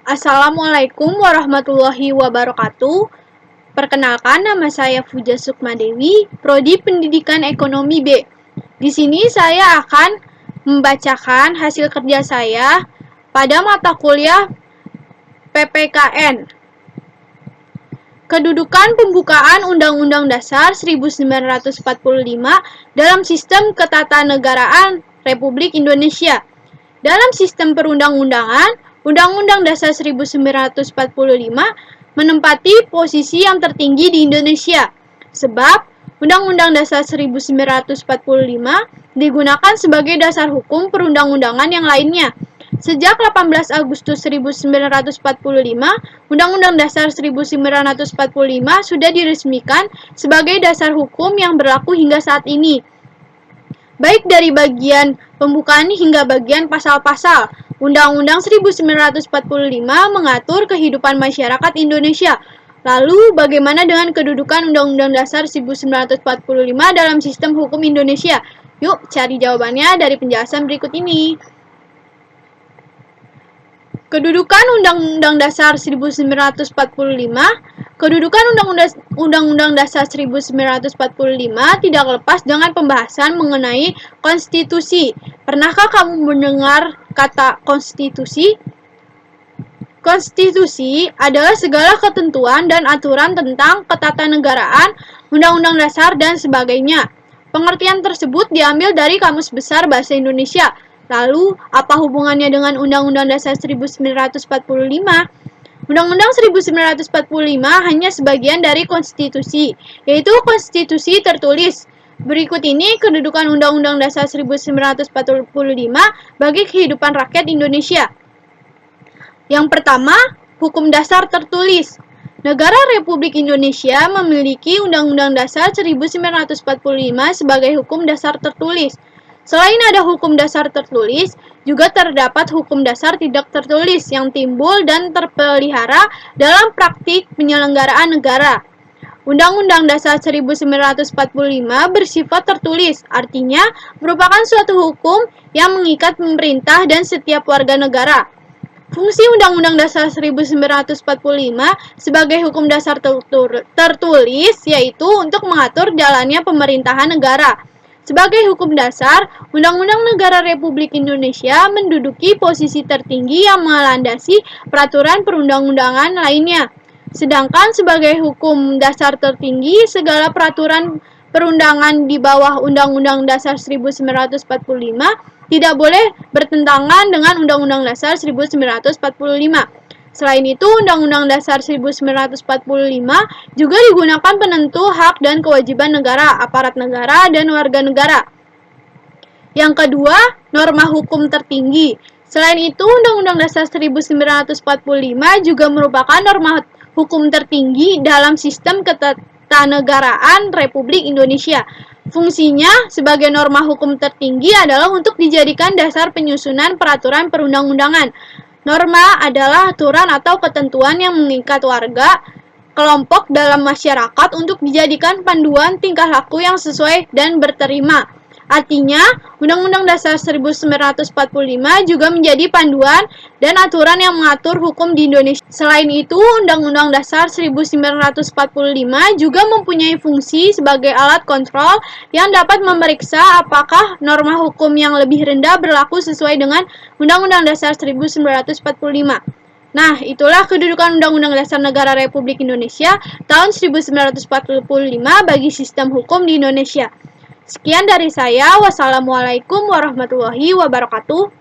Assalamualaikum warahmatullahi wabarakatuh. Perkenalkan, nama saya Fuja Sukmadewi, Prodi Pendidikan Ekonomi B. Di sini saya akan membacakan hasil kerja saya pada mata kuliah PPKN. Kedudukan pembukaan Undang-Undang Dasar 1945 dalam sistem ketatanegaraan Republik Indonesia. Dalam sistem perundang-undangan, Undang-Undang Dasar 1945 menempati posisi yang tertinggi di Indonesia, sebab Undang-Undang Dasar 1945 digunakan sebagai dasar hukum perundang-undangan yang lainnya. Sejak 18 Agustus 1945, Undang-Undang Dasar 1945 sudah diresmikan sebagai dasar hukum yang berlaku hingga saat ini, baik dari bagian pembukaan hingga bagian pasal-pasal. Undang-Undang 1945 mengatur kehidupan masyarakat Indonesia. Lalu, bagaimana dengan kedudukan Undang-Undang Dasar 1945 dalam sistem hukum Indonesia? Yuk, cari jawabannya dari penjelasan berikut ini. Kedudukan Undang-Undang Dasar 1945. Kedudukan Undang-Undang Dasar 1945 tidak lepas dengan pembahasan mengenai konstitusi. Pernahkah kamu mendengar kata konstitusi? Konstitusi adalah segala ketentuan dan aturan tentang ketatanegaraan, undang-undang dasar, dan sebagainya. Pengertian tersebut diambil dari Kamus Besar Bahasa Indonesia. Lalu, apa hubungannya dengan Undang-Undang Dasar 1945? Undang-Undang 1945 hanya sebagian dari konstitusi, yaitu konstitusi tertulis. Berikut ini kedudukan Undang-Undang Dasar 1945 bagi kehidupan rakyat Indonesia. Yang pertama, hukum dasar tertulis. Negara Republik Indonesia memiliki Undang-Undang Dasar 1945 sebagai hukum dasar tertulis. Selain ada hukum dasar tertulis, juga terdapat hukum dasar tidak tertulis yang timbul dan terpelihara dalam praktik penyelenggaraan negara. Undang-Undang Dasar 1945 bersifat tertulis, artinya merupakan suatu hukum yang mengikat pemerintah dan setiap warga negara. Fungsi Undang-Undang Dasar 1945 sebagai hukum dasar tertulis yaitu untuk mengatur jalannya pemerintahan negara. Sebagai hukum dasar, Undang-Undang Negara Republik Indonesia menduduki posisi tertinggi yang melandasi peraturan perundang-undangan lainnya. Sedangkan sebagai hukum dasar tertinggi, segala peraturan perundangan di bawah Undang-Undang Dasar 1945 tidak boleh bertentangan dengan Undang-Undang Dasar 1945. Selain itu, Undang-Undang Dasar 1945 juga digunakan penentu hak dan kewajiban negara, aparat negara, dan warga negara. Yang kedua, norma hukum tertinggi. Selain itu, Undang-Undang Dasar 1945 juga merupakan norma hukum tertinggi dalam sistem ketatanegaraan Republik Indonesia. Fungsinya sebagai norma hukum tertinggi adalah untuk dijadikan dasar penyusunan peraturan perundang-undangan. Norma adalah aturan atau ketentuan yang mengikat warga, kelompok dalam masyarakat untuk dijadikan panduan tingkah laku yang sesuai dan berterima. Artinya, Undang-Undang Dasar 1945 juga menjadi panduan dan aturan yang mengatur hukum di Indonesia. Selain itu, Undang-Undang Dasar 1945 juga mempunyai fungsi sebagai alat kontrol yang dapat memeriksa apakah norma hukum yang lebih rendah berlaku sesuai dengan Undang-Undang Dasar 1945. Nah, itulah kedudukan Undang-Undang Dasar Negara Republik Indonesia tahun 1945 bagi sistem hukum di Indonesia. Sekian dari saya. Wassalamualaikum warahmatullahi wabarakatuh.